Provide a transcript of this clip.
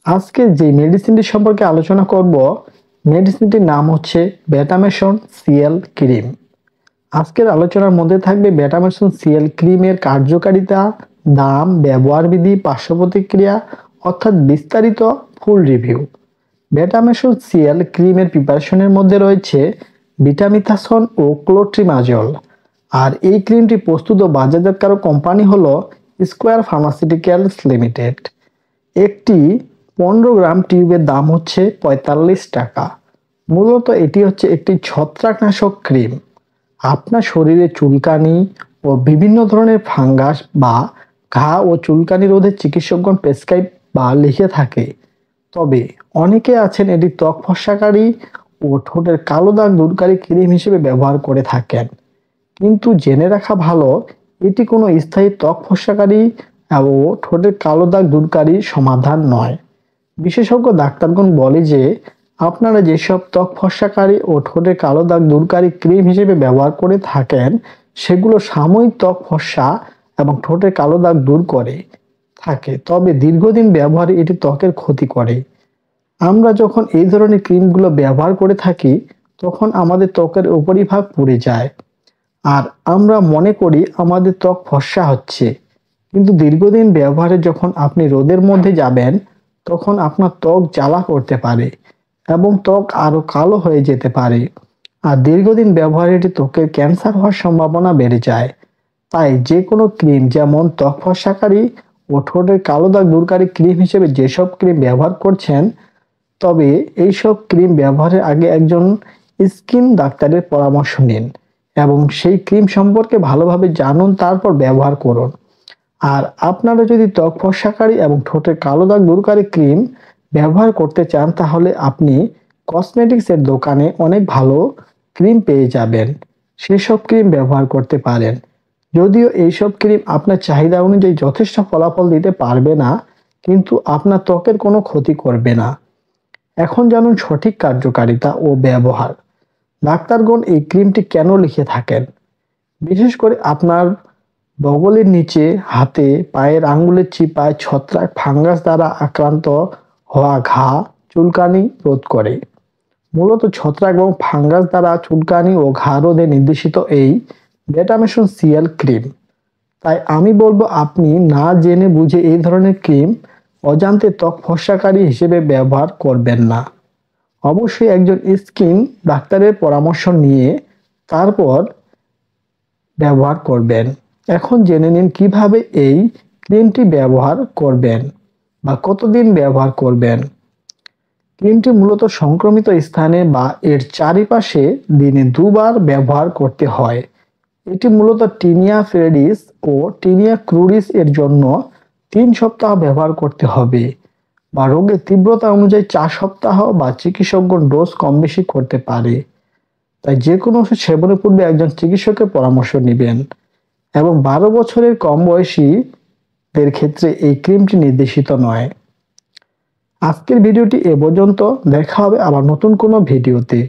আজকে যে মেডিসিনটি সম্পর্কে আলোচনা করব, মেডিসিনটির নাম হচ্ছে বেটামেসন সিএল ক্রিম। আজকের আলোচনার মধ্যে থাকবে বেটামেসন সিএল ক্রিমের কার্যকারিতা, দাম, ব্যবহার বিধি, পার্শ্ব প্রতিক্রিয়া অর্থাৎ বিস্তারিত ফুল রিভিউ। বেটামেসন সিএল ক্রিমের প্রিপারেশনের মধ্যে রয়েছে ভিটামিথাসন ও ক্লোট্রিমাজল। আর এই ক্রিমটি প্রস্তুত ও বাজারজাতকারক কোম্পানি হলো স্কোয়ার ফার্মাসিউটিক্যালস লিমিটেড। একটি 15 গ্রাম টিউবের দাম হচ্ছে 45 টাকা। মূলত এটি হচ্ছে একটি ছত্রাকনাশক ক্রিম। আপনার শরীরে চুলকানি ও বিভিন্ন ধরনের ফাঙ্গাস বা ঘা ও চুলকানি রোধে চিকিৎসকগণ প্রেসক্রাইব বা লিখে থাকে। তবে অনেকে আছেন এটি ত্বক ফর্সাকারী ও ঠোঁটের কালো দাগ দূরকারী ক্রিম হিসেবে ব্যবহার করে থাকেন। কিন্তু জেনে রাখা ভালো, এটি কোনো স্থায়ী ত্বক ফর্সাকারী ও ঠোঁটের কালো দাগ দূরকারী সমাধান নয়। বিশেষজ্ঞ ডাক্তারগণ বলে যে আপনারা যেসব ত্বক ফর্সাকারী ও ঠোঁটের কালো দাগ দূরকারী ক্রিম হিসেবে ব্যবহার করে থাকেন সেগুলো সাময়িক ত্বক ফর্সা এবং ঠোঁটের কালো দাগ দূর করে থাকে, তবে দীর্ঘদিন ব্যবহারে এটি ত্বকের ক্ষতি করে। আমরা যখন এই ধরনের ক্রিমগুলো ব্যবহার করে থাকি তখন আমাদের ত্বকের উপরিভাগ পুড়ে যায় আর আমরা মনে করি আমাদের ত্বক ফর্সা হচ্ছে, কিন্তু দীর্ঘদিন ব্যবহারে যখন আপনি রোদের মধ্যে যাবেন তখন আপনার ত্বক জ্বালা করতে পারে এবং ত্বক আরো কালো হয়ে যেতে পারে। আর দীর্ঘদিন ব্যবহারে এটি ত্বকের ক্যান্সার হওয়ার সম্ভাবনা বেড়ে যায়। তাই যে কোনো ক্রিম, যেমন ত্বক ফর্সাকারী ও ঠোঁটের কালো দাগ দূরকারী ক্রিম হিসেবে যেসব ক্রিম ব্যবহার করছেন, তবে এইসব ক্রিম ব্যবহারের আগে একজন স্কিন ডাক্তারের পরামর্শ নিন এবং সেই ক্রিম সম্পর্কে ভালোভাবে জানুন, তারপর ব্যবহার করুন। আর আপনারা যদি ত্বক ফর্সাকারী এবং ঠোঁটের কালো দাগ দূরকারী ক্রিম ব্যবহার করতে চান তাহলে আপনি কসমেটিক্সের দোকানে অনেক ভালো ক্রিম পেয়ে যাবেন, সেসব ক্রিম ব্যবহার করতে পারেন। যদিও এইসব ক্রিম আপনার চাহিদা অনুযায়ী যথেষ্ট ফলাফল দিতে পারবে না, কিন্তু আপনার ত্বকের কোনো ক্ষতি করবে না। এখন জানুন সঠিক কার্যকারিতা ও ব্যবহার। ডাক্তারগণ এই ক্রিমটি কেন লিখে থাকেন? বিশেষ করে আপনার বগলের নিচে, হাতে, পায়ের আঙ্গুলের চিপায় ছত্রাক ফাঙ্গাস দ্বারা আক্রান্ত হওয়া ঘা, চুলকানি রোধ করে। মূলত ছত্রাক এবং ফাঙ্গাস দ্বারা চুলকানি ও ঘা রোধে নির্দেশিত এই বেটামেসন সিএল ক্রিম। তাই আমি বলবো আপনি না জেনে বুঝে এই ধরনের ক্রিম অজান্তে ত্বক ফর্সাকারী হিসেবে ব্যবহার করবেন না। অবশ্যই একজন স্কিন ডাক্তারের পরামর্শ নিয়ে তারপর ব্যবহার করবেন। এখন জেনে নিন কিভাবে এই ক্রিমটি ব্যবহার করবেন বা কতদিন ব্যবহার করবেন। ক্রিমটি মূলত সংক্রমিত স্থানে বা এর চারিপাশে দিনে 2 বার ব্যবহার করতে হয়। এটি মূলত টিনিয়া ফেডিস ও টিনিয়া ক্রুরিস এর জন্য 3 সপ্তাহ ব্যবহার করতে হবে বা রোগের তীব্রতা অনুযায়ী 4 সপ্তাহ বা চিকিৎসকগণ ডোজ কম বেশি করতে পারে। তাই যে কোনো ওষুধ সেবনের পূর্বে একজন চিকিৎসকের পরামর্শ নেবেন এবং 12 বছরের কম বয়সীদের ক্ষেত্রে এই ক্রিমটি নির্দেশিত নয়। আজকের ভিডিওটি এ পর্যন্ত। দেখা হবে আবার নতুন কোনো ভিডিওতে।